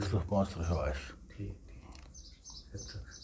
30-35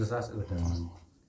2008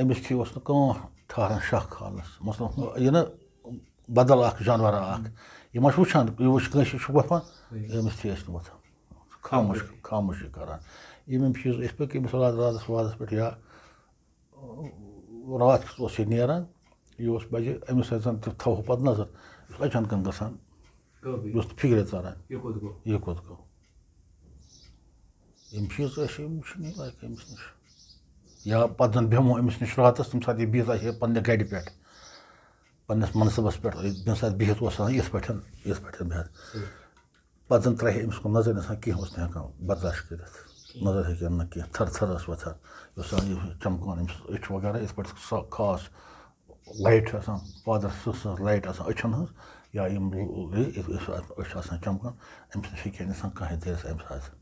أمِس تھی اوس نہٕ کانٛہہ ٹھہران شک کھالنَس مثلاً یہِ نہٕ بدل اکھ جانورا اکھ یہِ ما چھُ وٕچھان یہِ وٕچھ کٲنٛسہِ چھُ وۄتھان أمِس تھی ٲسۍ نہٕ وۄتھان خاموشی کران یِم چیٖز أسۍ پٔکۍ أمِس راتَس وادَس پٮ۪ٹھ یا راتھ کیُتھ اوس یہِ نیران یہِ اوس بَجہِ أمِس سۭتۍ زَن تہِ تھاوہو پَتہٕ نظر یہِ اوس اچانکن گژھان یہِ اوس نہٕ فِکرِ ژَران یہِ کوٚت گوٚو یِم چیٖز ٲسۍ یِم چھِنہٕ لایق أمِس نِش یا پَتہٕ زَن بیٚہمو أمِس نِش راتَس تَمہِ ساتہٕ یہِ بِہِتھ آسہِ ہے پنٛنہِ گَرِ پٮ۪ٹھ پنٛنِس مَنصَبَس پٮ۪ٹھ ییٚمہِ ساتہٕ بِہِتھ اوس آسان یِتھ پٲٹھۍ بِہِتھ پَتہٕ زَن ترٛایہِ ہے أمِس کُن نظر اِنسان کینٛہہ اوس نہٕ ہٮ۪کان برداش کٔرِتھ نظر ہیٚکہِ نہٕ کینٛہہ تھر ٲس وۄتھان یہِ اوس آسان یہِ چمکان أمِس أچھ وغیرہ یِتھ پٲٹھۍ سۄ خاص لایٹ چھِ آسان فادر سٕنٛز لایٹ آسان أچھَن ہٕنٛز یا یِم أچھ آسان چمکان أمِس نِش ہیٚکہِ ہا نہٕ اِنسان کانٛہہ دٔرِتھ أمۍ ساتہٕ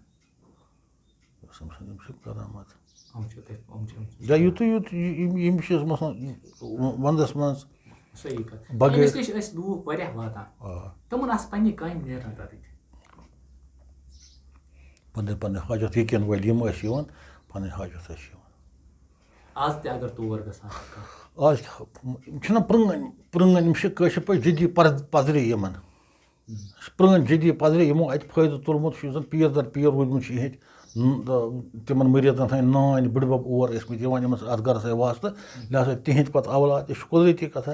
یۄس أمۍ سٕنٛز یِم چھِ کرامات یا یُتُے یوت یِم چیٖز مثلاً وَندَس منٛز بغٲر پنٕنۍ پنٕنۍ حاجت ییٚکیٛاہ وٲلۍ یِم ٲسۍ یِوان پنٕنۍ حاجت ٲسۍ یِوان آز یِم چھِنہ پرٛٲنۍ یِم چھِ کٲشِر پٲٹھۍ جدی پَزرِ یِمن پرٛٲنۍ جدی پَزرِ یِمو اَتہِ فٲیدٕ تُلمُت چھُ یُس زَن پیٖر در پیٖر روٗدمُت چھِ یِہِنٛدۍ تِمن مٔریٖدن ہٕنٛدۍ نانۍ بٕڈبب اور ٲسۍمٕتۍ یِوان یِمن سۭتۍ اَتھ گرس سۭتۍ واسطہٕ لہٰذا تِہِنٛدۍ پَتہٕ اولاد یہِ چھُ قۄدرٔتی کَتھا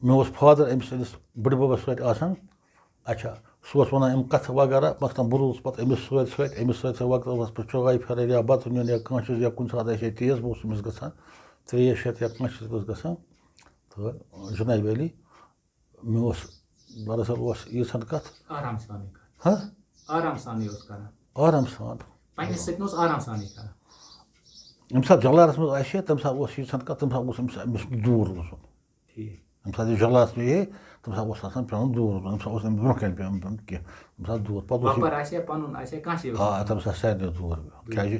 مےٚ اوس فادر أمِس سٕنٛدِس بٕڈببس سۭتۍ آسان اچھا سُہ اوس وَنان یِم کَتھٕ وغیرہ مثلاً بہٕ روٗدُس پَتہٕ أمِس سۭتۍ وقتس وقتس چاے پھِرٕنۍ یا بَتہٕ نیُن یا کانٛہہ چیٖز یا کُنہِ ساتہٕ آسہِ ہے تیز بہٕ اوسُس أمِس گژھان ترٛیش ہٮ۪تھ یا کانٛہہ چیٖز اوس گژھان تہٕ جناب ویلی مےٚ اوس دراصل اوس ییٖژہن کَتھ آرام سان ییٚمہِ ساتہٕ جنٛگلارَس منٛز آسہِ ہے تَمہِ ساتہٕ اوس ییٖژہن کَتھ تَمہِ ساتہٕ اوس أمِس دوٗر روزُن ییٚمہِ ساتہٕ یہِ جنٛگلارَس منٛز یی ہے تَمہِ ساتہٕ اوس آسان پیٚوان دوٗر روزُن تَمہِ ساتہٕ اوس أمِس برونٛہہ کَنہِ پیٚوان کینٛہہ تَمہِ ساتہٕ دوٗر پَتہٕ اوس آ تَمہِ ساتہٕ سارنٕے دوٗر کیٛازِ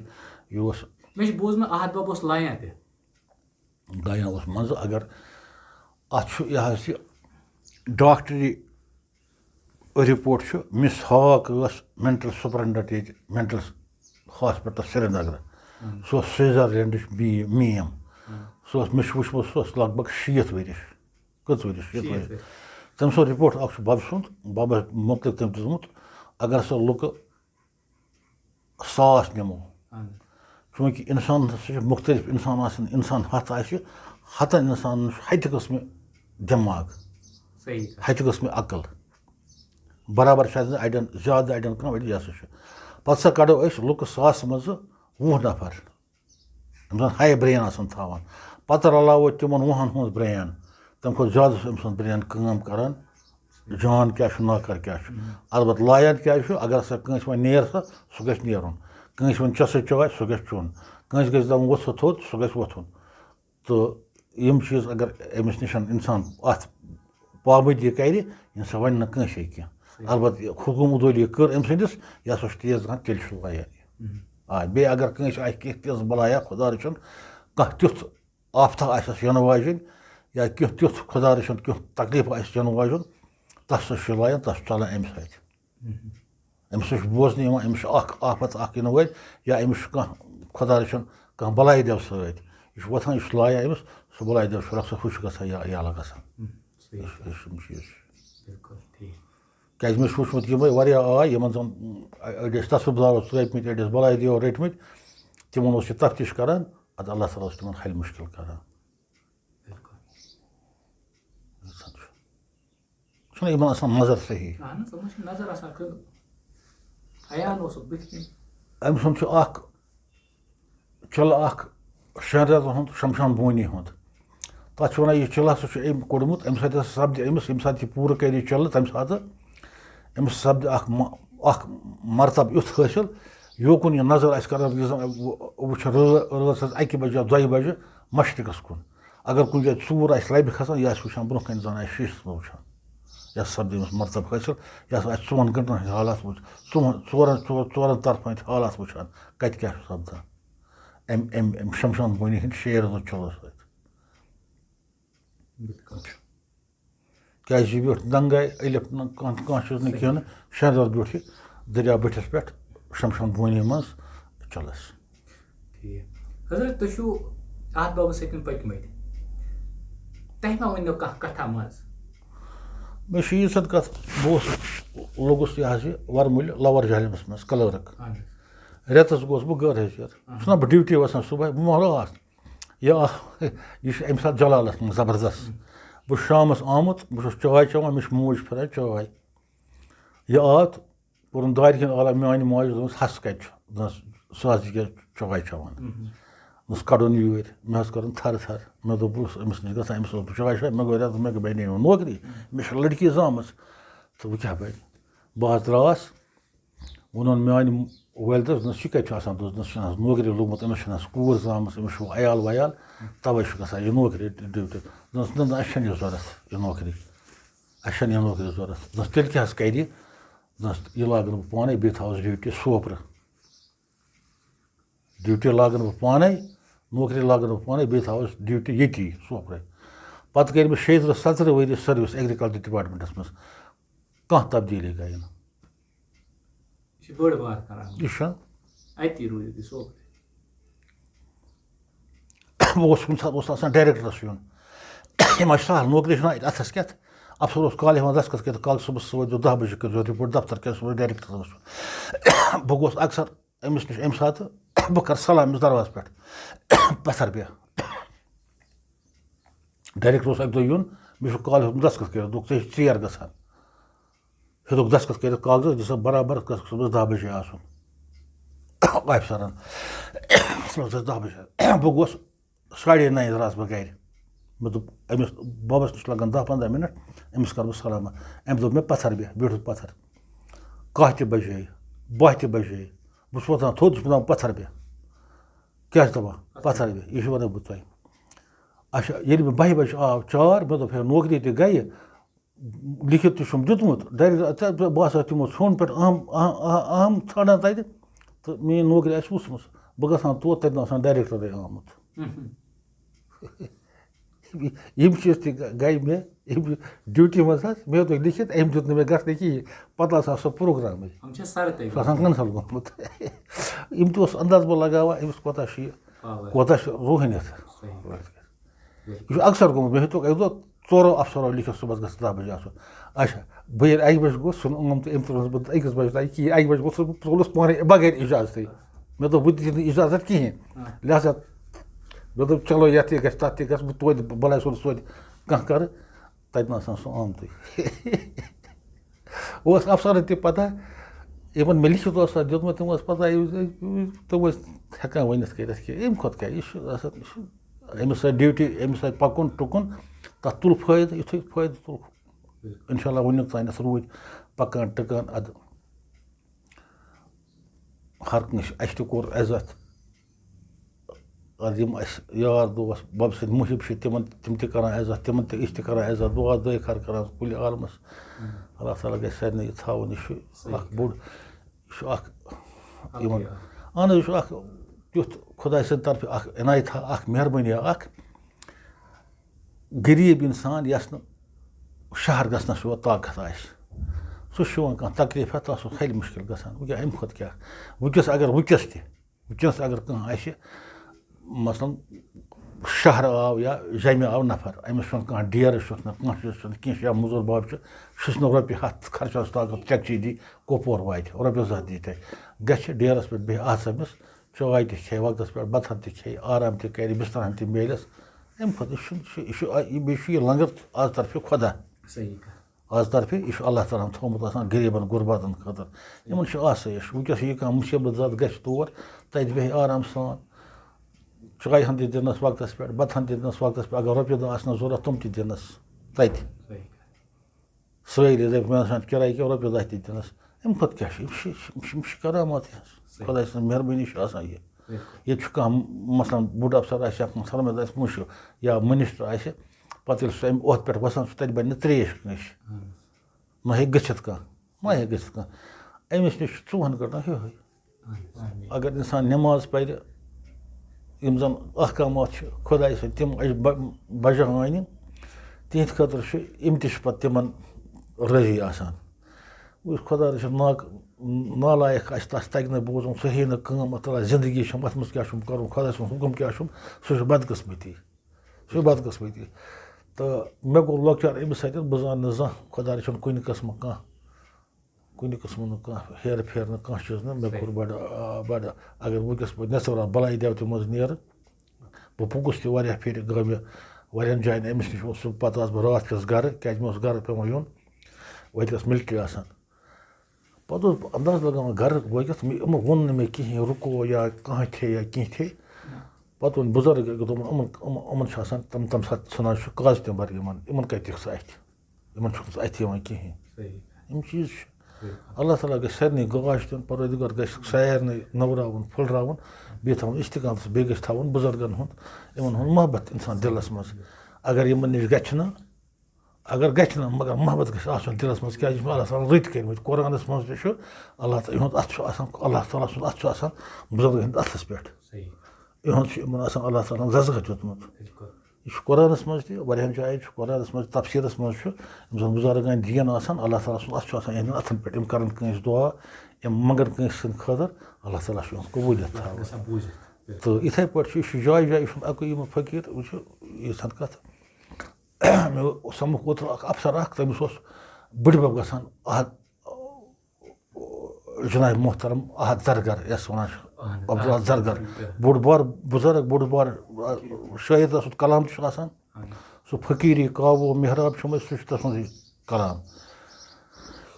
یہِ اوس دایان اوس منٛزٕ اگر اَتھ چھُ یہِ حظ یہِ ڈاکٹری رِپوٹ چھُ مِس ہاک ٲس مٮ۪نٹَل سُپرنٹَنٛٹ ییٚتہِ مٮ۪نٹَل ہاسپِٹل سرینگرٕ سُہ اوس سویزرلینڈٕچ میم سُہ اوس مےٚ چھُ وٕچھمُت سُہ اوس لگ بگ 60 ؤرِش کٔژ ؤرِش 60 ؤرِش تٔمۍ سُنٛد رِپوٹ اکھ چھُ بَبہٕ سُنٛد بَبَس مُتعلِق تٔمۍ دِژمُت اگر سُہ لُکہٕ 100 نِمو چوٗنٛکہِ اِنسانَس چھِ مُختٔلِف اِنسان آسان اِنسان ہَتھ آسہِ ہَتَن اِنسانَن چھُ ہَتہِ قٕسمہِ دٮ۪ماغ ہَتہِ قٕسمہِ عقل برابر چھِ آسان اَڑٮ۪ن زیادٕ اَڑٮ۪ن کَم اَڑٮ۪ن یہِ ہسا چھُ پَتہٕ سا کَڑو أسۍ لُکہٕ 100 منٛزٕ 20 نفر یِم زَن ہاے برین آسان تھاوان پَتہٕ رلاوو تِمن 20 ہُنٛد برین تَمہِ کھۄتہٕ زیادٕ چھُ أمۍ سُنٛد برین کٲم کران جان کیٛاہ چھُ ناکار کیٛاہ چھُ البتہٕ لایان کیٛاہ چھُ اگر ہسا کٲنٛسہِ وۄنۍ نیر سا سُہ گژھِ نیرُن کٲنٛسہِ وۄنۍ چےٚ سا چاے سُہ گژھِ چیوٚن کٲنٛسہِ گژھِ دَپُن وۄتھ سا تھوٚد سُہ گژھِ وۄتھُن تہٕ یِم چیٖز اگر أمِس نِش اِنسان اَتھ پابنٛدی کَرِ یہِ ہسا وَنہِ نہٕ کٲنٛسے کینٛہہ البتہٕ یہِ حکوٗمت عدوٗلی کٔر أمۍ سٕنٛدِس یہِ ہسا چھُ تیز گژھان تیٚلہِ چھُ لایان یہِ آ بیٚیہِ اگر کٲنٛسہِ آسہِ کینٛہہ تِژھ بَلایا خۄدا رٔچھِن کانٛہہ تیُتھ آفتہ آسٮ۪س یِنہٕ واجیٚنۍ یا کینٛہہ تیُتھ خۄدا رٔچھِن کینٛہہ تکلیٖف آسٮ۪س یِنہٕ واجُن تَتھ سۭتۍ چھُ لایان تَتھ چھُ ژَلان اَمہِ سۭتۍ أمِس سۭتۍ چھُ بوزنہٕ یِوان أمِس چھُ اکھ آفت اکھ یِنہٕ وٲلۍ یا أمِس چھُ کانٛہہ خۄدا رٔچھِن کانٛہہ بَلاے دٮ۪و سۭتۍ یہِ چھُ وۄتھان یہِ چھُ لایان أمِس سُہ بَلاے دٮ۪و چھُ رۄخصت ہُہ چھُ گژھان یا یَلہٕ گژھان یِم چیٖز چھِ کیٛازِ مےٚ چھُ وٕچھمُت یِمے واریاہ آے یِمن زَن أڑۍ ٲسۍ تصوُر اوس رٔٹمٕتۍ أڑۍ ٲسۍ بَلاے دِیو رٔٹمٕتۍ تِمن اوس یہِ تفتیٖش کران اَدٕ اللہ تعالیٰ اوس تِمن حلِ مُشکِل کران چھُنہ یِمن آسان نظر صحیح أمۍ سُنٛد چھُ اکھ چِلہٕ اکھ 6 رٮ۪تن ہُنٛد شمشان بونی ہُنٛد تَتھ چھِ وَنان یہِ چِلہٕ ہسا چھُ أمۍ کوٚڑمُت اَمہِ سۭتۍ ہسا سپدِ أمِس ییٚمہِ ساتہٕ یہِ پوٗرٕ کَرِ یہِ چِلہٕ تَمہِ ساتہٕ أمِس سپدِ اکھ مرتب یُتھ حٲصِل یوکُن یہِ نظر آسہِ کران یُس زَن وٕچھِ رٲژ حظ 1 بجہِ یا 2 بجہِ مشرقس کُن اگر کُنہِ جایہِ ژوٗر آسہِ لبہِ کھسان یہِ آسہِ وٕچھان برونٛہہ کَنہِ زَن آسہِ شیٖشَس منٛز وٕچھان یہِ ہسا سپدِ أمِس مرتب حٲصِل یہِ ہسا آسہِ 4 گنٛٹن ہٕنٛدۍ حالات ژورن طرفن ہٕنٛدۍ حالات وٕچھان کَتہِ کیٛاہ چھُ سپدان اَمہِ شمشان بونی ہٕنٛدۍ 6 رٮ۪تو چِلو سۭتۍ کیٛازِ یہِ بیوٗٹھ دنٛگاے ألِف نہٕ کانٛہہ چیٖز نہٕ کینٛہہ نہٕ 6 رٮ۪تھ بیوٗٹھ یہِ دٔریاو بٔٹھِس پٮ۪ٹھ شمشان بونی منٛز چِلس حضرت تُہۍ چھِو اَتھ بابَس سۭتۍ پٔکۍمٕتۍ تۄہہِ ما ؤنِو کانٛہہ کَتھا منٛز مےٚ چھِ ییٖژ کَتھ بہٕ اوسُس لوٚگُس یہِ حظ یہِ وَرمُلہِ لَوَر جہلِمَس منٛز کَلٲرٕک رٮ۪تَس گوس بہٕ غٲر حیثیت چھُنا بہٕ ڈِوٹی وَسان صُبحٲے بہٕ ما راتھ یہِ چھِ اَمہِ ساتہٕ جلالَس منٛز زبردست بہٕ چھُس شامَس آمُت بہٕ چھُس چاے چٮ۪وان مےٚ چھِ موج پھِران چاے یہِ آو تہٕ کوٚرُن دارِ کِنۍ علاوٕ میٛانہِ ماجہِ دوٚپمَس ہَس کَتہِ چھُ دوٚپنَس سُہ حظ یہِ چاے چٮ۪وان دوٚپمَس کَڑُن یوٗرۍ مےٚ حظ کٔرٕن تھَرٕ تھَرٕ مےٚ دوٚپ بہٕ اوسُس أمِس نِش گژھان أمِس اوس بہٕ چاے شاے مےٚ گوٚو رٮ۪تَس مےٚ بَنے نہٕ نوکری مےٚ چھِ لٔڑکی زامٕژ تہٕ وۄنۍ کیٛاہ بَنہِ بہٕ حظ درٛاس ووٚنُن میٛانہِ وٲلدَس دوٚپنَس یہِ کَتہِ چھُ آسان دوٚپنَس چھُنہٕ حظ نوکری لوٚگمُت أمِس چھِنہٕ حظ کوٗر زامٕژ أمِس چھُ عیال ویال تَوَے چھُ گژھان یہِ نوکری ڈِوٹی دوٚپنَس نہ اَسہِ چھَنہٕ یہِ ضوٚرَتھ یہِ نوکری اَسہِ چھَنہٕ یہِ نوکری ضوٚرَتھ دوٚپنَس تیٚلہِ کیٛاہ حظ کَرِ یہِ دوٚپنَس یہِ لاگَن بہٕ پانَے بیٚیہِ تھاوَس ڈِوٹی سوپرٕ ڈِوٹی لاگَن بہٕ پانَے نوکری لاگَن بہٕ پانَے بیٚیہِ تھاوَس ڈِوٹی ییٚتی سوپرَے پَتہٕ کٔرۍ مےٚ 37 ؤری سٔروِس ایٚگرِکَلچَر ڈِپاٹمٮ۪نٛٹَس منٛز کانٛہہ تبدیٖلی گٔے نہٕ یہِ چھُ بہٕ اوسُس کُنہِ ساتہٕ اوس آسان ڈایریکٹرَس یُن یِم حظ چھِ سہل نوکری چھُنہ اَتہِ اَتھَس کٮ۪تھ اَفسر اوس کالہِ ہٮ۪وان دستخط کٔرِتھ کالہٕ صُبحس وٲتۍزیو 10 بَجے کٔرۍزیو رِپوٹ دفتر کیٛاہ صُبحس ڈایریکٹرَس وٕچھُن بہٕ گوس اَکثر أمِس نِش اَمہِ ساتہٕ بہٕ کَرٕ سلام أمِس دَروازَس پٮ۪ٹھ پَتھر بیٚہہ ڈایریکٹر اوس اَکہِ دۄہ یُن مےٚ چھُ کالہٕ ہیوٚتمُت دستخط کٔرِتھ دوٚپُکھ ژےٚ چھِ ژیر گژھان ہیوٚتُکھ دستخط کٔرِتھ کاغذَس دِژٕکھ برابر گژھُکھ صُبحس 10 بَجے آسُن آفِسَرَن صُبحس 10 بَجے بہٕ گوس 9:30 درٛاس بہٕ گَرِ مےٚ دوٚپ أمِس بَبَس نِش لَگَن 10-15 مِنَٹ أمِس کَرٕ بہٕ سلامہ أمۍ دوٚپ مےٚ پَتھر بیٚہہ بیوٗٹھُس پَتھر 1 بَجے 2 بَجے بہٕ چھُس وۄتھان تھوٚد چھُس دَپان پَتھر بیٚہہ کیٛاہ چھُ دَپان پَتھر بیٚہہ یہِ چھُ وَنان بہٕ تۄہہِ اچھا ییٚلہِ مےٚ 2 بَجہِ آو چار مےٚ دوٚپ ہے نوکری تہِ گٔیہِ لیکھِتھ تہِ چھُم دیُتمُت ڈایریکٹر بہٕ ہسا تِمو ژھوٚن پٮ۪ٹھ اہم ژھانڈان تَتہِ تہٕ میٛٲنۍ نوکری آسہِ وٕژھمٕژ بہٕ گژھٕ ہا توٚت تَتہِ نہٕ آسان ڈایریکٹرٕے آمُت یِم چیٖز تہِ گٔے مےٚ یِم ڈیوٹی منٛز حظ مےٚ ہیوٚتُکھ لیکھِتھ أمۍ دیُت نہٕ مےٚ گژھنہٕ کِہیٖنۍ پَتہٕ ہسا سُہ پرٛوگرامٕے سُہ آسان کَنسَل گوٚمُت یِم تہِ اوس اَنداز بہٕ لگاوان أمِس کوتاہ چھُ یہِ کوتاہ چھُ روٗحٲنِیت یہِ چھُ اَکثر گوٚمُت مےٚ ہیوٚتُکھ اَکہِ دۄہ 4 اَفسَرو لیکھِتھ صُبحس گژھِ 10 بَجے آسُن اچھا بہٕ ییٚلہِ 1 بَجہِ گوٚژھ ژھُن عام تہٕ أمۍ تُلنَس بہٕ 1 بَجہِ تانۍ کِہیٖنۍ 1 بَجہِ گوٚژھ بہٕ تُلُس پانَے بغٲر اِجازتٕے مےٚ دوٚپ بہٕ تہِ دِتہٕ نہٕ اِجازت کِہیٖنۍ لہذا مےٚ دوٚپ چلو یَتھ تہِ گژھِ تَتھ تہِ گژھِ بہٕ توتہِ بَلاے صٲبَس توتہِ کانٛہہ کَرٕ تَتہِ نہٕ آسان سُہ آمتُے اوس اَفسَرَن تہِ پَتہ یِمَن مےٚ لیکھِتھ اوس آسان دیُتمُت تِم ٲسۍ پَتہ تِم ٲسۍ ہٮ۪کان ؤنِتھ کٔرِتھ کہِ اَمہِ کھۄتہٕ کیٛاہ یہِ چھُ آسان یہِ چھُ أمِس سۭتۍ ڈیوٹی أمِس سۭتۍ پَکُن ٹُکُن تَتھ تُل فٲیدٕ یُتھُے فٲیدٕ تُلُکھ اِنشاء اللہ وٕنیُک تانٮ۪تھ روٗدۍ پَکان ٹٕکان اَدٕ ہر کٲنٛسہِ اَسہِ تہِ کوٚر عزت اَدٕ یِم اَسہِ یار دوس بَبہٕ سٕنٛدۍ مُحِب چھِ تِم تہِ کَران عزت تِمَن تہِ أسۍ تہِ کَران عزت دُعا دٲے خٲر کَران کُلہِ عالمَس اللہ تعالیٰ گژھِ سارنٕے یہِ تھاوُن یہِ چھُ اَکھ بوٚڑ یہِ چھُ اَکھ یِمَن اہن حظ یہِ چھُ اَکھ تیُتھ خۄداے سٕنٛدِ طرفہٕ اَکھ عنایتھا اَکھ مہربٲنیہ اَکھ غریٖب اِنسان یَس نہٕ شہر گژھنَس یور طاقت آسہِ سُہ چھُ یِوان کانٛہہ تکلیٖف ہٮ۪تھ سُہ حلہِ مُشکِل گژھان وۄنۍ کیٛاہ اَمہِ کھۄتہٕ کیٛاہ وٕنکٮ۪س اگر کانٛہہ آسہِ مثلاً شہرٕ آو یا جَمہِ آو نفر أمِس چھُنہٕ کانٛہہ ڈیرٕ چھُس نہٕ کانٛہہ چیٖز چھُنہٕ کینٛہہ یا موٚزوٗر باب چھُس نہٕ رۄپیہِ 100 خرچس طاقت چَکچی دی کۄپوور واتہِ رۄپیہِ 2 دی تَتہِ گژھِ ڈیرَس پٮ۪ٹھ بیٚیہِ اَژھ أمِس چاے تہِ کھیٚیہِ وقتَس پٮ۪ٹھ بَتہٕ ہن تہِ کھیٚیہِ آرام تہِ کَرِ بِستر ہن تہِ میلٮ۪س اَمہِ کھۄتہٕ یہِ چھُ بیٚیہِ چھُ یہِ لنٛگر آز طرفہِ خۄدا آز طرفہِ یہِ چھُ اللہ تعالیٰ ہن تھوٚومُت آسان غریٖبَن غُرباتَن خٲطرٕ یِمن چھُ آسٲیِش وٕنکٮ۪س یہِ کانٛہہ مُصیٖبت زد گژھِ تور تَتہِ بیٚہہِ آرام سان چاے ہن تہِ دِنَس وقتَس پٮ۪ٹھ بَتہٕ ہن تہِ دِنَس وقتَس پٮ۪ٹھ اگر رۄپیہِ 2 آسنَس ضوٚرَتھ تِم تہِ دِنَس تَتہِ سٲری دَپہِ مےٚ نہ سا چھَنہٕ کِراے کینٛہہ رۄپیہِ 2 تہِ دِنَس اَمہِ کھۄتہٕ کیٛاہ چھُ یِم چھِ کرامات حظ خۄداے سٕنٛز مہربٲنی چھِ آسان یہِ ییٚتہِ چھُ کانٛہہ مثلاً بوٚڑ اَفسر آسہِ یا کانٛہہ سرمد آسہِ مُشِر یا مٔنِسٹر آسہِ پَتہٕ ییٚلہِ سُہ اَمہِ عہدٕ پٮ۪ٹھ وَسان چھُ تَتہِ بَنہِ نہٕ ترٛیش کٲنٛسہِ مہ ہیٚکہِ گٔژھِتھ کانٛہہ أمِس نِش چھُ 2 گٲنٛٹَن ہیوٚہُے اگر اِنسان نٮ۪ماز پَرِ یِم زَن احکامات چھِ خۄداے سٕنٛدۍ تِم اَسہِ بَجاونہِ تِہِنٛدِ خٲطرٕ چھُ یِم تہِ چھِ پَتہٕ تِمن رٲضی آسان وٕچھ خۄدا رٔچھِنۍ نالایق آسہِ تَس تَگہِ نہٕ بوزُن سُہ ہیٚیہِ نہٕ کٲم اَتھ تَلہ زِندگی چھَم اَتھ منٛز کیٛاہ چھُم کَرُن خۄدا سُنٛد حُکُم کیٛاہ چھُم سُہ چھُ بَدقٕسمٔتی سُہ چھُ بَدقٕسمٔتی تہٕ مےٚ گوٚو لۄکچار أمِس سۭتۍ بہٕ زانہٕ نہٕ زانٛہہ خۄدا رٔچھِنۍ کُنہِ قٕسمہٕ نہٕ کانٛہہ ہیرٕ پھیرٕ نہٕ کانٛہہ چیٖز نہٕ مےٚ کوٚر بَڑٕ اگر وٕنکٮ۪س بہٕ نٮ۪صٕب بَلاے دٮ۪وتہِ منٛز نیرٕ بہٕ پوٚکُس تہِ واریاہ پھِرِ گٔے مےٚ واریاہَن جایَن أمِس نِش اوس سُہ پَتہٕ آس بہٕ راتھ کِس گَرٕ کیٛازِ مےٚ اوس گَرٕ پٮ۪وان یُن وَتہِ ٲس مِلٹرٛی آسان پَتہٕ اوسُس بہٕ اَنداز لگاوان گَرٕ وٲتِتھ یِمو ووٚن نہٕ مےٚ کِہیٖنۍ رُکو یا کانٛہہ تھے یا کینٛہہ تھے پَتہٕ ووٚن بُزرگ دوٚپُن یِمَن چھُ آسان تَمہِ ساتہٕ ژھٕنان چھُ کاز تِمبر یِمَن کَتہِ دِکھ ژٕ اَتھِ یِمَن چھُکھ نہٕ ژٕ اَتھِ یِوان کِہیٖنۍ یِم چیٖز چھِ اللہ تعالیٰ گژھِ سارنٕے گاش دیُن پروردِگار گژھِ سارنٕے نٔوراوُن پھٕلراوُن بیٚیہِ تھاوُن اِستِقامتَس بیٚیہِ گژھِ تھاوُن بُزرگَن ہُنٛد یِمَن ہُنٛد محبت اِنسان دِلَس منٛز اگر یِمَن نِش گژھِ نہٕ مگر محبت گژھِ آسُن دِلَس منٛز کیٛازِ یہِ چھُ اللہ تعالیٰ رٕتۍ کٔرۍمٕتۍ قرآنَس منٛز تہِ چھُ اللہ تعالیٰ یِہُنٛد اَتھٕ چھُ آسان اللہ تعالیٰ سُنٛد اَتھٕ چھُ آسان بُزرگَن ہٕنٛدِس اَتھَس پٮ۪ٹھ یِہُنٛد چھُ یِمَن آسان اللہ تعالیٰ ہَن زَزگَت دیُتمُت یہِ چھُ قرآنَس منٛز تہِ واریاہَن جایَن چھُ قرآنَس منٛز تفسیٖرَس منٛز چھُ یِم زَن بُزرگان دیٖن آسان اللہ تعالیٰ سُنٛد اَتھٕ چھُ آسان یِہنٛدٮ۪ن اَتھَن پٮ۪ٹھ یِم کَرَن کٲنٛسہِ دُعا یِم منٛگَن کٲنٛسہِ سٕنٛدِ خٲطرٕ اللہ تعالیٰ چھُ یِہُنٛد قبوٗلیت تھاوان تہٕ یِتھَے پٲٹھۍ چھُ یہِ چھُ جایہِ جایہِ یہِ چھُنہٕ اَکُے یِمہٕ فقیٖر وٕچھو ییٖژہن کَتھ مےٚ سَمُکھ اوترٕ اَکھ اَفسر اَکھ تٔمِس اوس بٕڈِبَب گژھان احد جِناب محترم احد زرگر یَس وَنان چھِ عبداللہ زرگر بوٚڑ بار بُزرگ بوٚڑ بار شٲعر تَسُنٛد کلام تہِ چھُ آسان سُہ فقیٖری کاوو محراب چھُم سُہ چھُ تَسُنٛدُے کلام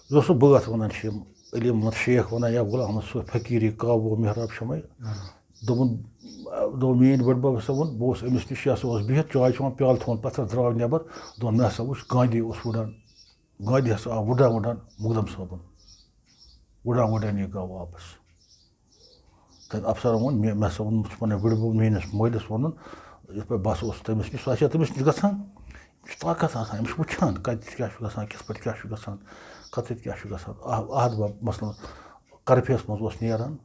یہِ اوس سُہ بٲتھ وَنان چھِ یِم علی محمد شیخ وَنان یا غلام احمد سُہ فقیٖری کاوو محراب چھُمے دوٚپُن میٛٲنۍ بٔڈبَب ہسا ووٚن بہٕ اوسُس أمِس نِش یہِ ہسا اوس بِہِتھ چاے چٮ۪وان پیالہٕ تھوٚوُن پَتھر درٛاو نٮ۪بر دوٚپُن مےٚ ہسا وٕچھ گاندھی اوس وٕڈان گاندھی ہسا آو وٕڈان مُقدم صٲبُن وٕڈان یہِ گوٚو واپس تَمہِ اَفسرن ووٚن مےٚ ہسا ووٚن بہٕ چھُس پَنٕنۍ بٕڈِبَب میٛٲنِس مٲلِس ووٚنُن یِتھ پٲٹھۍ بہٕ ہسا اوسُس تٔمِس نِش سُہ آسہِ ہا تٔمِس نِش گژھان أمِس چھُ طاقت آسان أمِس چھُ وٕچھان کَتہِ کیٛاہ چھُ گژھان کِتھ پٲٹھۍ کیٛاہ چھُ گژھان کَتٮ۪تھ کیٛاہ چھُ گژھان احد بب مثلاً کرفیَس منٛز اوس نیران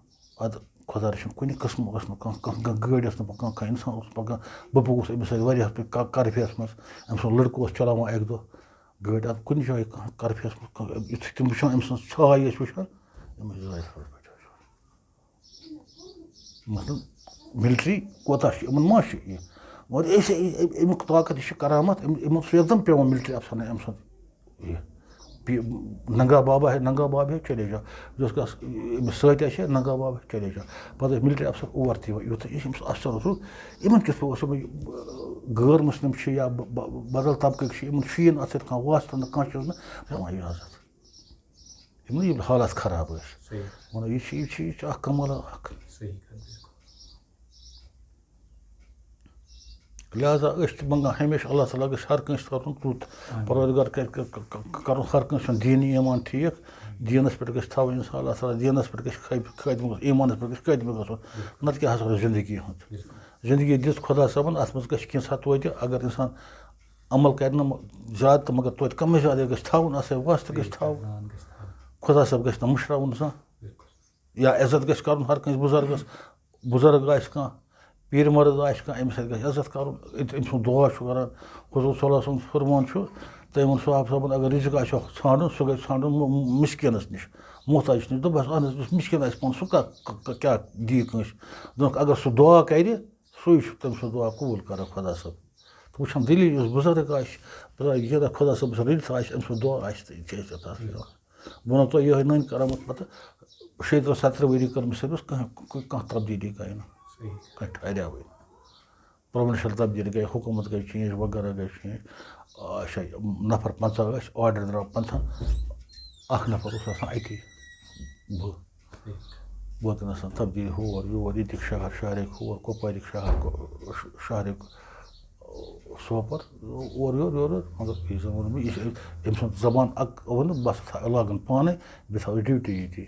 اَدٕ خۄدا رٔچھِنۍ کُنہِ قٕسمُک اوس نہٕ کانٛہہ گٲڑۍ ٲس نہٕ کانٛہہ اِنسان اوس پَکان بہٕ پوٚکُس أمِس سۭتۍ واریاہ کرفیَس منٛز أمۍ سُنٛد لٔڑکہٕ اوس چلاوان اَکہِ دۄہ گٲڑۍ اَدٕ کُنہِ جایہِ کانٛہہ کرفیَس منٛز یُتھُے تِم وٕچھان أمۍ سٕنٛز چھاے ٲسۍ وٕچھان أمِس زایہِ مطلب مِلٹرٛی کوتاہ چھُ یِمَن ما چھُ یہِ مگر أسۍ اَمیُک طاقت یہِ چھُ کرامت یِمن چھُ یکدم پیٚوان مِلٹرٛی اَفسَرنٕے أمۍ سُنٛد یہِ ننٛگا بابا ہے چلے جا یۄس کانٛہہ أمِس سۭتۍ آسہِ ہے ننٛگا بابا ہے چلے جا پَتہٕ ٲسۍ مِلٹرٛی اَفسر اور تہِ یِوان یُتھُے أمِس اَفسر اوس یِمن کِتھ پٲٹھۍ اوس یِمَے غٲر مُسلِم چھِ یا بدل طبقٕکۍ چھِ یِمن چھُیی نہٕ اَتھ سۭتۍ کانٛہہ واسطہٕ نہٕ کانٛہہ چیٖز نہٕ دِوان اِجازت یِم حالات خراب ٲسۍ وَنو یہِ چھِ اکھ کمالا اکھ لہٰذا أسۍ تہِ منٛگان ہمیشہِ اللہ تعالیٰ گژھِ ہر کٲنٛسہِ کَرُن تیُتھ پروردِگار کَرُن ہر کٲنٛسہِ ہُنٛد دیٖنی ایمان ٹھیٖک دیٖنَس پٮ۪ٹھ گژھِ تھاوٕنۍ اِنسان اللہ تعالیٰ دیٖنَس پٮ۪ٹھ گژھِ خٲتمہٕ گژھُن ایمانَس پٮ۪ٹھ گژھِ خٲتمہٕ گژھُن نَتہٕ کیٛاہ ہسا روزِ زندگی ہُنٛد زندگی دِژ خۄدا صٲبَن اَتھ منٛز گژھِ کینٛژھا توتہِ اگر اِنسان عمل کَرِ نہٕ زیادٕ تہٕ مگر توتہِ کَمٕے زیادٕ گژھِ تھاوُن اَتھ سۭتۍ واسطہٕ گژھِ تھاوُن خۄدا صٲب گژھِ نہٕ مٔشراوُن زانٛہہ یا عزت گژھِ کَرُن ہر کٲنٛسہِ بُزرگَس بُزرگ آسہِ کانٛہہ پیٖر مرد آسہِ کانٛہہ أمِس سۭتۍ گژھِ عزت کَرُن أمۍ سُنٛد دُعا چھُ کَران حضوٗر صلی اللہ علیہ وسلم فرمان چھُ تٔمۍ ووٚن صاحب صٲبَن اگر رِزق آسہِ ژھانٛڈُن سُہ گژھِ ژھانٛڈُن مِسکیٖنَس نِش محتاجَس نِش دوٚپہَس اہن حظ یُس مِسکیٖن آسہِ پانہٕ سُہ کیٛاہ دِیہِ کٲنٛسہِ دوٚپُکھ اگر سُہ دُعا کَرِ سُے چھُ تٔمۍ سُنٛد دُعا قبوٗل کَران خۄدا صٲب تہٕ وٕچھان دٔلیٖل یُس بُزرگ آسہِ یہِ خۄدا صٲبَس رٔلِتھ آسہِ أمۍ سُنٛد دُعا آسہِ تہٕ یہِ چھِ أسۍ تَتھ دِوان بہٕ وَنو تۄہہِ یِہوٚے نٔنۍ کرامت پَتہٕ 36-37 ؤری کٔرمٕژ سٔروِس کانٛہہ تبدیٖلی گٔے نہٕ کانٛہہ ٹھہریٛاوٕے پرووِنشَل تبدیٖلی گٔے حکوٗمت گٔے چینٛج وغیرہ گٔے چینٛج اچھا نفر 50 ٲسۍ آرڈر درٛاو 50 اَکھ نفر اوس آسان اَتی باقٕے آسان تبدیٖلی ہور یور ییٚتِکۍ شہرٕکۍ ہور کۄپوارِکۍ شہرٕکۍ سوپور اورٕ یور مگر یہِ زَن ووٚن مےٚ یہِ چھِ أمۍ سُنٛد زبان اَکھ ووٚن بہٕ ہسا لاگَن پانَے بیٚیہِ تھاوٕ ڈیوٗٹی ییٚتی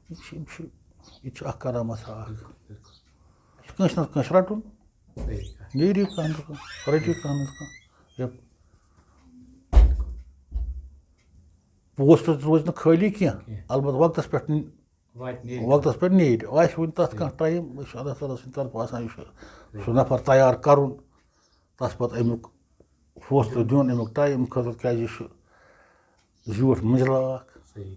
یہِ چھِ اَکھ کرامت اَکھ کٲنٛسہِ نَتہٕ کٲنٛسہِ رَٹُن نیری کانٛہہ رٔٹی کانٛہہ نَتہٕ کانٛہہ پوسٹ روزِ نہٕ خٲلی کینٛہہ البتہ وقتَس پٮ۪ٹھ نیرِ آسہِ وٕنہِ تَتھ کانٛہہ ٹایم یہِ چھُ اللہ تعالیٰ سٕنٛدِ طرفہٕ آسان یہِ چھُ سُہ نفر تیار کَرُن تَتھ پَتہٕ اَمیُک فٲصلہٕ دیُن اَمیُک ٹایم خٲطرٕ کیٛازِ یہِ چھُ زیوٗٹھ مٕنٛجلا اکھ صحیح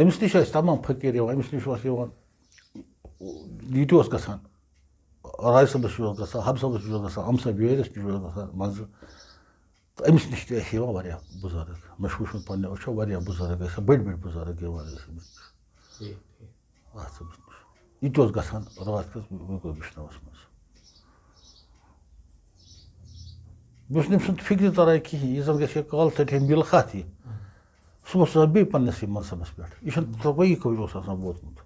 أمِس نِش ٲسۍ تمام فقیٖر یِوان أمِس نِش اوس یِوان یہِ تہِ اوس گژھان راے صٲبَس نِش اوس گژھان حب صٲبَس نِش اوس گژھان اَمہٕ صٲب یٲرِس نِش اوس گژھان منٛزٕ تہٕ أمِس نِش تہِ ٲسۍ یِوان واریاہ بُزرٕگ مےٚ چھُ وٕچھمُت پنٛنیو أچھو واریاہ بُزرٕگ ٲسۍ بٔڑۍ بٔڑۍ بُزرٕگ یِوان ٲسۍ أمِس نِش اَتھ صٲبَس نِش یہِ تہِ اوس گژھان راتھ کِس وِشناوَس منٛز بہٕ چھُس نہٕ أمۍ سُنٛد فِکرِ تَران کِہیٖنۍ یہِ زَن گژھِ ہے کالہٕ ژَٹہِ ہے مِل ہَتھ یہِ صُبحس آسان بیٚیہِ پنٛنِسٕے مَنصَبَس پٮ۪ٹھ یہِ چھُنہٕ ترٛویی کٲج اوس آسان ووتمُت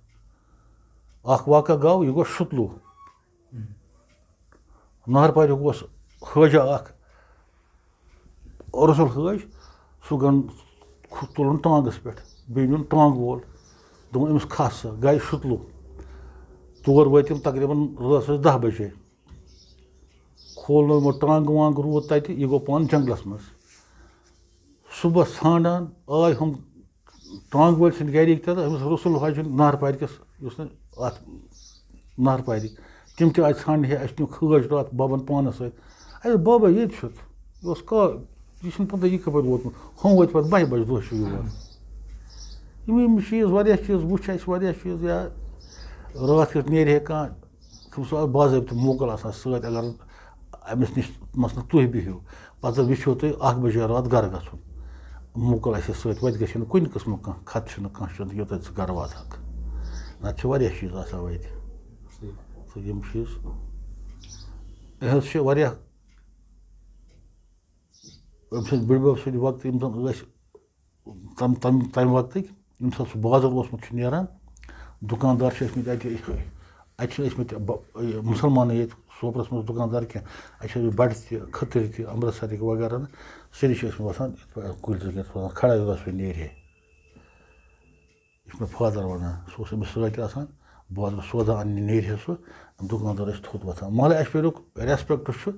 اَکھ واقعہ گوٚو یہِ گوٚو شُتلوٗ نہرپاریُک اوس حٲجا اَکھ رسول حٲج سُہ گوٚن تُلُن ٹانٛگَس پٮ۪ٹھ بیٚیہِ نیُن ٹانٛگہٕ وول دوٚپُن أمِس کھَس سا گٔے شُتلوٗ تور وٲتۍ یِم تقریٖباً رٲژ ٲسۍ 10 بجے کھولنو یِمو ٹانٛگہٕ وانٛگہٕ روٗد تَتہِ یہِ گوٚو پانہٕ جنٛگلَس منٛز صُبحس ژھانٛڈان آے ہُم ٹانٛگہٕ وٲلۍ سٕنٛدۍ گَرِکۍ تہِ تہٕ أمِس رسول حاجِن نہرپارِ کِس یُس نہٕ اَتھ نہرپارِ تِم تہِ آے ژھانٛڈنہِ ہے اَسہِ نیوٗ حٲج راتھ بَبَن پانَس سۭتۍ اَسہِ دوٚپ بابا ییٚتہِ چھُ یہِ اوس یہِ چھُنہٕ پَتہ یہِ کَپٲرۍ ووتمُت ہُم وٲتۍ پَتہٕ 12 بجہِ دۄہ چھُ یور یِم چیٖز واریاہ چیٖز وٕچھ اَسہِ واریاہ چیٖز یا راتھ کیُتھ نیرِ ہے کانٛہہ تٔمِس اوس باضٲبطہٕ موکَل آسان سۭتۍ اگر أمِس نِش مثلاً تُہۍ بِہِو پَتہٕ وٕچھِو تُہۍ 1 بجے راتھ گَرٕ گژھُن موکَل آسہِ سۭتۍ وَتہِ گژھِ نہٕ کُنہِ قٕسمُک کانٛہہ خدشہٕ نہٕ کانٛہہ چیٖز یوٚتَتھ ژٕ گَرٕ واتہَکھ نَتہٕ چھِ واریاہ چیٖز آسان وَتہِ تہٕ یِم چیٖز یِہٕنٛز چھِ واریاہ أمۍ سٕنٛدۍ بٕڈبَب سٕنٛدِ وقتہٕ یِم زَن ٲسۍ تَمہِ وقتٕکۍ ییٚمہِ ساتہٕ سُہ بازر اوسمُت چھُ نیران دُکاندار چھِ ٲسۍمٕتۍ اَتہِ چھِنہٕ ٲسۍمٕتۍ مُسلمانٕے ییٚتہِ سوپرَس منٛز دُکاندار کینٛہہ اَتہِ چھِ ٲسۍمٕتۍ بَٹہٕ تہِ کھٔتٕرۍ تہِ امرِتسرٕکۍ وغیرہ نہٕ سٲری چھِ ٲسۍمٕتۍ وَسان کُلۍ زٔگِتھ وَسان کھڑا یوٚتَتھ سُہ نیرِ ہے یہِ چھُ مےٚ فادَر وَنان سُہ اوس أمِس سۭتۍ آسان بازرٕ سودا اَننہِ نیرِ ہے سُہ دُکاندار ٲسۍ تھوٚد وۄتھان محلہ اَشپیٖرُک رٮ۪سپٮ۪کٹ چھُ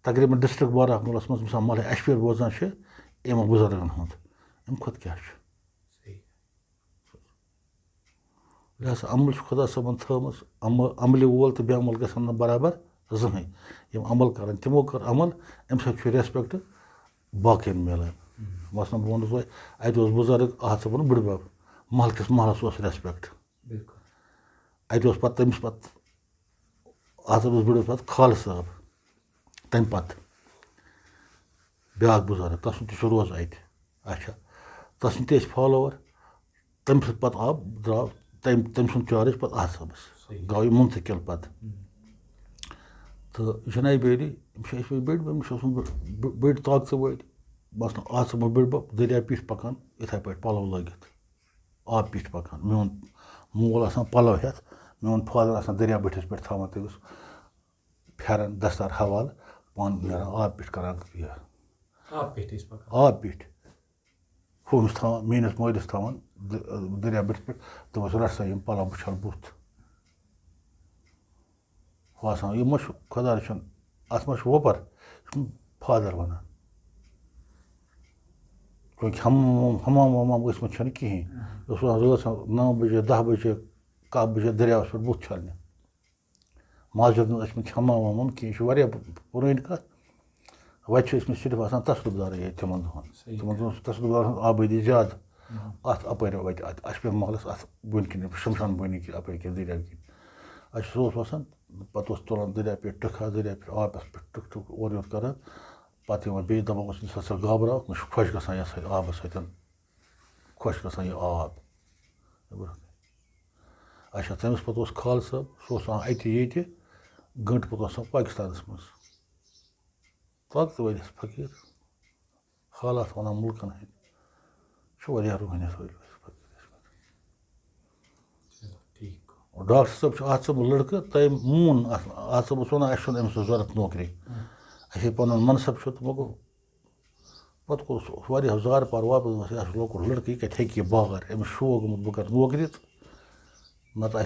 تقریٖباً ڈِسٹِرٛک بارہمولاہَس منٛز مِثال محلہ اَشپیٖر روزان چھِ یِمَن بُزرگَن ہُنٛد اَمہِ کھۄتہٕ کیٛاہ چھُ لہٰذا عمل چھُ خۄدا صٲبَن تھٲومٕژ عملہِ وول تہٕ بے عمل گژھن نہٕ بَرابر زٕہٕنۍ یِم عمل کَران تِمو کٔر عمل اَمہِ سۭتۍ چھُ رٮ۪سپٮ۪کٹ باقٕیَن مِلان مثلاً بہٕ وَنہو تۄہہِ اَتہِ اوس بُزرٕگ اَتھ صٲبُن بٕڈبَب محلہٕ کِس محلَس اوس رٮ۪سپٮ۪کٹ اَتہِ اوس پَتہٕ تٔمِس پَتہٕ اَتھ صٲبَس بٕڈبَب پَتہٕ خالہٕ صٲب تَمہِ پَتہٕ بیٛاکھ بُزرٕگ تَسُنٛد تہِ چھُ روزٕ اَتہِ اچھا تَسُنٛد تہِ ٲسۍ فالووَر تَمہِ سۭتۍ پَتہٕ آو درٛاو تٔمۍ سُنٛد چارٕج پَتہٕ اَتھ صٲبَس گوٚو یہِ مُنتقِل پَتہٕ تہٕ جِنابِ عٲلی یِم چھِ ٲسۍمٕتۍ بٔڑۍ أمِس چھِ اوسمُت بٔڑۍ طاقتہٕ وٲلۍ مثلاً اَتھ صٲبُن بٕڈبَب دٔریاو پیٚٹھۍ پَکان یِتھَے پٲٹھۍ پَلو لٲگِتھ آبہٕ پیٚٹھۍ پَکان میون مول آسان پَلو ہٮ۪تھ میون فادَر آسان دٔریاو بٔٹھِس پٮ۪ٹھ تھاوان تٔمِس پھٮ۪رَن دَستار حوالہٕ پانہٕ نیران آبہٕ پیٚٹھۍ کَران یہِ آبہٕ پیٚٹھۍ ہُہ أمِس تھاوان میٛٲنِس مٲلِس تھاوان دٔریاو بٔٹھِس پٮ۪ٹھ دوٚپُس رَٹ سا یِم پَلو بہٕ چھَلہٕ بُتھ ہُہ آسان یہِ ما چھُ خۄدا رٔچھِن اَتھ ما چھُ وۄپَر یہِ چھُ فادَر وَنان چوٗنٛکہِ ہَمام وَمام ٲسۍمٕتۍ چھِنہٕ کِہیٖنۍ یہِ اوس آسان رٲژ 9 بجے 10 بجے 1 بجے دٔریاوَس پٮ۪ٹھ بُتھ چھَلنہِ ماسجِد نہٕ ٲسۍمٕتۍ ہَمام وَمام کِہیٖنۍ یہِ چھِ واریاہ پرٛٲنۍ کَتھ وَتہِ چھِ ٲسۍمٕتۍ صرف آسان تَصرُفدارٕے ییٚتہِ تِمَن دۄہَن تَصرُفدارَن ہٕنٛز آبٲدی زیادٕ اَتھ اَپٲرۍ وَتہِ اَتھ اَشپیٖر محلَس اَتھ بٔنۍ کِنۍ شمشان بٔنی کِنۍ اَپٲرۍ کِنۍ دٔریاو کِنۍ اَسہِ سُہ اوس وَسان پَتہٕ اوس تُلان دٔریاو پٮ۪ٹھ ٹٕکھا دٔریاو پٮ۪ٹھ آبَس پٮ۪ٹھ ٹٕک ٹٕک اورٕ یورٕ کَران پَتہٕ یِوان بیٚیہِ دَپان اوس ییٚمہِ ساتہٕ سۄ گابراوَکھ مےٚ چھُ خۄش گژھان یَتھ سۭتۍ آبَس سۭتۍ خۄش گژھان یہِ آب اچھا تٔمِس پَتہٕ اوس خالہٕ صٲب سُہ اوس آسان اَتہِ ییٚتہِ گٲنٛٹہٕ پَتہٕ اوس آسان پاکِستانَس منٛز طاقتہٕ وٲلِس فقیٖر حالات وَنان مُلکَن ہٕنٛدۍ چھُ واریاہ روٗحٲنیت وٲلۍ ڈاکٹر صٲب چھُ اَتھ صٲب لٔڑکہٕ تٔمۍ مون اَتھ صٲب اوس وَنان اَسہِ چھُنہٕ أمۍ سٕنٛز ضوٚرَتھ نوکری اَسے پَنُن مَنصب چھُ تہٕ وۄنۍ گوٚو پَتہٕ کوٚر سُہ واریاہ زارٕ پار واپَس گژھِ یہِ چھُ لۄکُٹ لٔڑکہٕ یہِ کَتہِ ہیٚکہِ یہِ بار أمِس شوق گوٚمُت بہٕ کَرٕ نوکری تہٕ نَتہٕ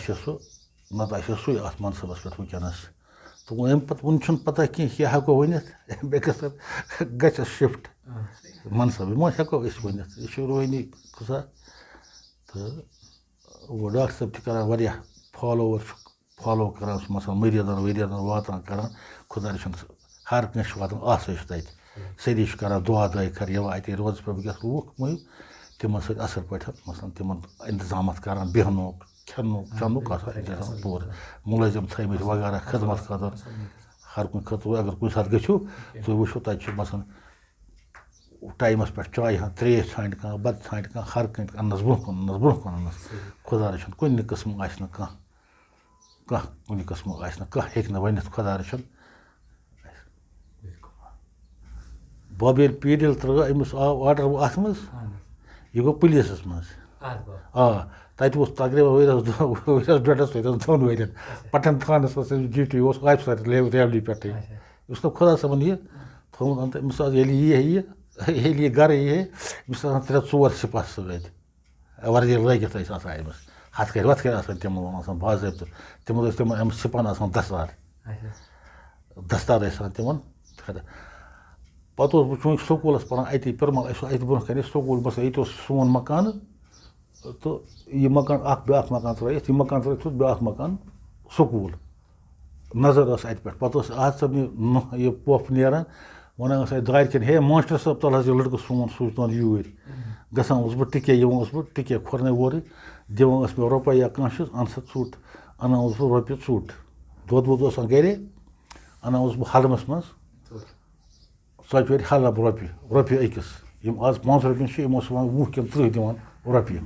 آسہِ سُے اَتھ مَنصبَس پٮ۪ٹھ وٕنکٮ۪نَس تہٕ وۄنۍ اَمہِ پَتہٕ وٕنہِ چھُنہٕ پَتہ کینٛہہ کیٛاہ ہٮ۪کو ؤنِتھ بیٚکِس گژھٮ۪س شِفٹ مَنصب یہِ ما ہٮ۪کو أسۍ ؤنِتھ یہِ چھُ روٗحٲنی قٕصہ تہٕ وۄنۍ ڈاکٹر صٲب چھِ کَران واریاہ فالووَر چھُ فالو کَران سُہ مثلاً مٔریٖدَن ؤریٖدَن واتان کَران خۄدا رٔچھِن ہر کٲنٛسہِ چھِ واتان آسٲیِش تَتہِ سٲری چھِ کَران دُعا دٲے خٲر یِوان اَتہِ روزَس پٮ۪ٹھ وٕنکٮ۪س لوٗکھ مٔہۍ تِمن سۭتۍ اَصٕل پٲٹھۍ مثلاً تِمن اِنتظامات کَران بیٚہنُک کھٮ۪نُک چٮ۪نُک آسان اِنتظام پوٗرٕ مُلٲزِم تھٲیمٕتۍ وغیرہ خدمت خٲطرٕ ہر کُنہِ خٲطرٕ اگر کُنہِ ساتہٕ گٔژھِو تُہۍ وٕچھِو تَتہِ چھُ مثلاً ٹایمَس پٮ۪ٹھ چایہِ ہٕنٛز ترٛیش ژھانٛڈِ کانٛہہ بَتہٕ ژھانٛڈِ کانٛہہ ہر کٲنٛسہِ اَننَس برونٛہہ کُن اَننَس برونٛہہ کُن اَننَس خۄدا رٔچھِنۍ کُنہِ قٕسمُک آسہِ نہٕ کانٛہہ کُنہِ قٕسمُک آسہِ نہٕ کانٛہہ ہیٚکہِ نہٕ ؤنِتھ خۄدا رٔچھِنۍ بَب ییٚلہِ پیٖر ییٚلہِ ترٛٲو أمِس آو آرڈر اَتھ منٛز یہِ گوٚو پُلیٖسَس منٛز آ تَتہِ اوس تقریٖباً ؤرِیَس ڈۄڈَس ؤرِیَس 2 ؤرِیَن پَٹَن تھانَس اوس أمِس ڈی ٹی اوس آفِسَر ریولی پٮ۪ٹھٕے یُس نہٕ خۄدا صٲبَن یہِ تھوٚومُت أمِس آسہِ ییٚلہِ ییٚلہِ یہِ گَرٕ یی ہے أمِس آسان 3-4 سِپاہ سۭتۍ وَردی لٲگِتھ ٲسۍ آسان أمِس ہَتھ کَرِ وَتھ کَرِ آسان تِمَن آسان باضٲبطہٕ تِمَن ٲسۍ تِمَن أمِس سِپاہَن آسان دَستار ٲسۍ آسان تِمَن پَتہٕ اوسُس بہٕ چوٗنٛکہِ سکوٗلَس پَران اَتی پِرمَل اَسہِ اوس اَتہِ برونٛہہ کَنہِ سکوٗل بَس ییٚتہِ اوس سون مکانہٕ تہٕ یہِ مکان اَکھ بیٛاکھ مکان ترٛٲیِتھ یہِ مکان ترٛٲیِتھ اوس بیٛاکھ مکان سکوٗل نظر ٲس اَتہِ پٮ۪ٹھ پَتہٕ اوس اَتھ صٲب یہِ پۄپھ نیران وَنان ٲس اَتہِ دارِ کِنۍ ہے ماسٹر صٲب تَل حظ یہِ لٔڑکہٕ سون سوٗزۍتون یوٗرۍ گژھان اوسُس بہٕ ٹِکے یِوان اوسُس بہٕ ٹِکے کھۄرنَے اورٕے دِوان ٲس مےٚ رۄپَے یا کانٛہہ چھُس اَن سا ژوٚٹ اَنان اوسُس بہٕ رۄپیہِ ژوٚٹ دۄد وۄد اوس آسان گَرے اَنان اوسُس بہٕ حَلمَس منٛز ژۄچہِ حَلَب رۄپیہِ أکِس یِم آز 5 رۄپیہِ چھِ یِم اوس یِوان 20 کِنہٕ 30 دِوان رۄپیہِ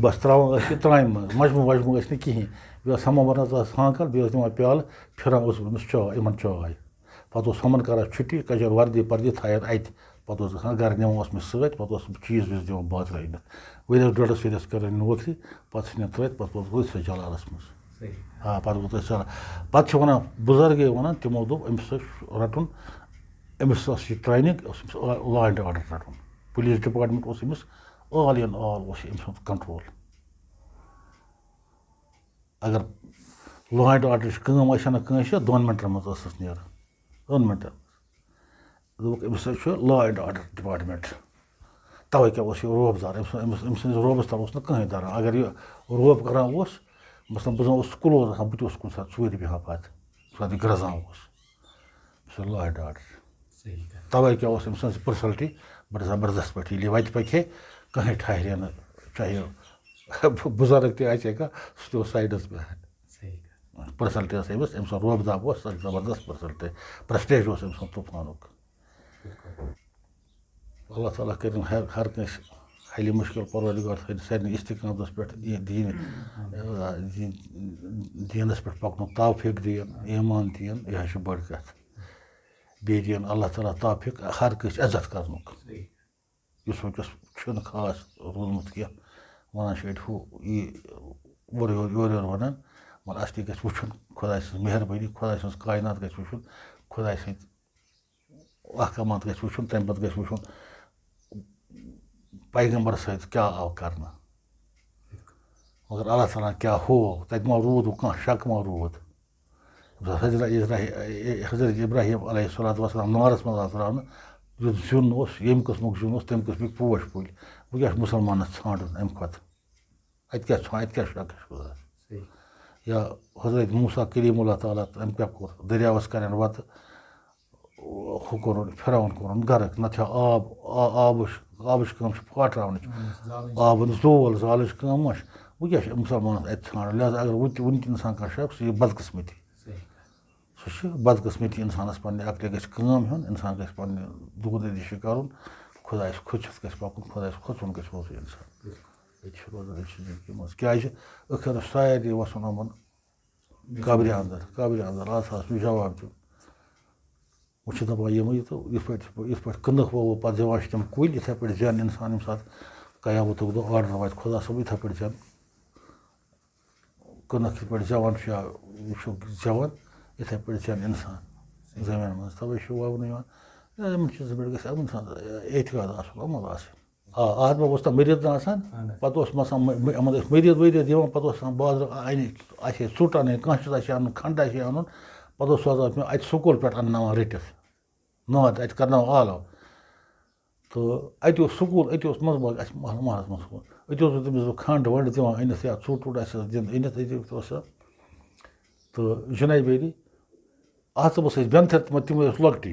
بَس ترٛاوان ٲسۍ یہِ ترٛامہِ منٛز مَجمہٕ وَجمہٕ ٲسۍ نہٕ کِہیٖنۍ بیٚیہِ اوس سَماوارَس آسان ہانٛکَل بیٚیہِ اوس دِوان پیٛالہٕ پھِران اوسُس بہٕ أمِس چاے یِمَن چاے پَتہٕ اوس ہُمَن کَران چھُٹی کَجَر وردی پردی تھایَتھ اَتہِ پَتہٕ اوس گژھان گَرٕ نِوان اوس مےٚ سۭتۍ پَتہٕ اوسُس بہٕ چیٖز ویٖز دِوان بازرٕ أنِتھ ؤرِیَس ڈۄڈَس ؤرِیَس کٔرٕنۍ نوکری پَتہٕ ژھٕنِتھ ترٛٲیِتھ پَتہٕ گوٚو أتھۍ سۭتۍ جَلالَس منٛز پَتہٕ گوٚو تٔتھۍ چَلان پَتہٕ چھِ وَنان بُزرگٕے وَنان تِمو دوٚپ أمِس چھُ رَٹُن أمِس ٲس یہِ ٹرٛینِنٛگ اوس أمِس لا اینٛڈ آرڈَر رَٹُن پُلیٖس ڈِپاٹمٮ۪نٛٹ اوس أمِس آل اِن آل اوس أمۍ سُنٛد کَنٹرول اگر لا اینٛڈ آرڈرٕچ کٲم آسہِ ہا نہٕ کٲنٛسہِ 2 مِنٹَن منٛز ٲسٕس نیران 2 مِنٹَن منٛز دوٚپُکھ أمِس حظ چھُ لا اینٛڈ آرڈَر ڈِپاٹمٮ۪نٛٹ تَوَے کیٛاہ اوس یہِ روبدار أمۍ سٕنٛدِس روبَس تَل اوس نہٕ کٕہٕنۍ دَران اگر یہِ روب کَران اوس مثلاً بہٕ زَن اوسُس کٕلوز آسان بہٕ تہِ اوسُس کُنہِ ساتہٕ ژوٗرِ بیٚہوان پَتہٕ ییٚمہِ ساتہٕ یہِ گرٛزان اوس یہِ چھُ لا اینٛڈ آرڈَر تَوَے کیٛاہ اوس أمۍ سٕنٛز پٔرسَنلٹی بَڑٕ زبردست پٲٹھۍ ییٚلہِ یہِ وَتہِ پَکہِ ہے کٕہٕنۍ ٹھہرِ نہٕ چاہے بُزرٕگ تہِ آسہِ ہے کانٛہہ سُہ تہِ اوس سایڈَس پٮ۪ٹھ پٔرسَنلٹی ٲس أمِس أمۍ سُنٛد روبداب اوس سۄ زبردست پٔرسَنلٹی پرٛسٹیج اوس أمۍ سُنٛد طوٗفانُک اللہ تعالیٰ کٔرِنۍ ہر کٲنٛسہِ حلہِ مُشکِل پروردِگار تھٲیِن سارنٕے اِستِقامتَس پٮ۪ٹھ دیٖنَس پٮ۪ٹھ پَکنُک توفیٖق دِیِن ایٖمان دِیِن یہِ حظ چھِ بٔڑ کَتھ بیٚیہِ دِیِن اللہ تعالیٰ توفیٖق ہر کٲنٛسہِ عزت کَرنُک یُس وٕنکٮ۪س چھُنہٕ خاص روٗدمُت کینٛہہ وَنان چھِ أڑۍ ہُہ یی اورٕ یورٕ وَنان مگر اَصلی گژھِ وٕچھُن خۄداے سٕنٛز مہربٲنی خۄداے سٕنٛز کاینات گژھِ وٕچھُن خۄداے سٕنٛدۍ احکامات گژھِ وٕچھُن تَمہِ پَتہٕ گژھِ وٕچھُن پیغمبر سۭتۍ کیٛاہ آو کَرنہٕ مگر اللہ تعالیٰ ہَن کیٛاہ ہوو تَتہِ ما روٗد وۄنۍ کانٛہہ شک ما روٗد حضرت ابراہیٖم علیہ الصلوۃ والسلام نارَس منٛز آو ترٛاونہٕ یُس زیُن اوس ییٚمہِ قٕسمُک زیُن اوس تَمہِ قٕسمٕکۍ پوش کُلۍ وۄنۍ کیٛاہ چھُ مُسلمانَس ژھانٛڈُن اَمہِ کھۄتہٕ اَتہِ کیٛاہ ژھانٛڈ اَتہِ کیٛاہ شک چھُ خۄدایَس یا حضرت موٗسا کلیٖم اللہ تعالیٰ تَمہِ کیٛاہ کوٚر دٔریاوَس کَرٮ۪ن وَتہٕ ہُہ کوٚرُن فِرعون کوٚرُن غرق نَتہٕ چھا آبٕچ کٲم چھِ پھاٹراونٕچ آبَن زالٕچ کٲم ما چھِ وۄنۍ کیٛاہ چھِ مُسلمانَس اَتہِ ژھانٛڈُن لہٰذا اگر وٕنہِ تہِ اِنسان کانٛہہ شک سُہ یہِ بدقٕسمٔتی سُہ چھِ بدقٕسمٔتی اِنسانَس پنٛنہِ عقلہِ گژھِ کٲم ہیوٚن اِنسان گژھِ پنٛنہِ دُگدٔدی کَرُن خۄدایَس کھوٚژِتھ گژھِ پَکُن خۄدایَس کھوٚژُن گژھِ روزُن اِنسان ییٚتہِ چھِ روزان أتھۍ زِندگی منٛز کیٛازِ ٲخرَس سارنٕے وَسُن یِمَن قبرِ اَنٛدر اَتھ آسہِ نہٕ جواب دیُن وۄنۍ چھِ دَپان یِمٕے تہٕ یِتھ پٲٹھۍ کٕنٕک ووٚو پَتہٕ دِوان چھِ تِم کُلۍ یِتھَے پٲٹھۍ زٮ۪ن اِنسان ییٚمہِ ساتہٕ قیامتُک دۄہ آرڈر واتہِ خۄدا صٲب یِتھَے پٲٹھۍ زٮ۪ن کٕنٕک یِتھ پٲٹھۍ زٮ۪وان چھُ یا یہِ چھُ زٮ۪وان یِتھَے پٲٹھۍ زٮ۪ن اِنسان زٔمیٖن منٛز تَوَے چھُ وَونہٕ یِوان یِمَن چیٖزَن پٮ۪ٹھ گژھِ اِنسان احتِیاط آسُن عمل آسٕنۍ اَتھ منٛز اوس نہٕ مٔرِد نہٕ آسان پَتہٕ اوس مثلاً یِمَن ٲسۍ مٔرِد ؤرِد یِوان پَتہٕ اوس آسان بازرٕ آسہِ ہے ژوٚٹ اَنٕنۍ کانٛہہ چیٖز آسہِ ہے اَنُن کھَنٛڈ آسہِ ہے اَنُن پَتہٕ اوس سوزان مےٚ اَتہِ سکوٗل پٮ۪ٹھ اَنناوان رٔٹِتھ ناد اَتہِ کَرناوان آلو تہٕ اَتہِ اوس سکوٗل أتی اوس منٛزٕ باگ اَسہِ محلَس منٛز سکوٗل أتی اوسُس تٔمِس کھَنٛڈ وَنٛڈ دِوان أنِتھ یا ژوٚٹ ووٚٹ آسٮ۪س دِنۍ أنِتھ أتی اوس سۄ تہٕ جُنید بیری اَتھ صُبحس ٲسۍ بٮ۪نتھٕر تِم ٲسۍ لۄکٹی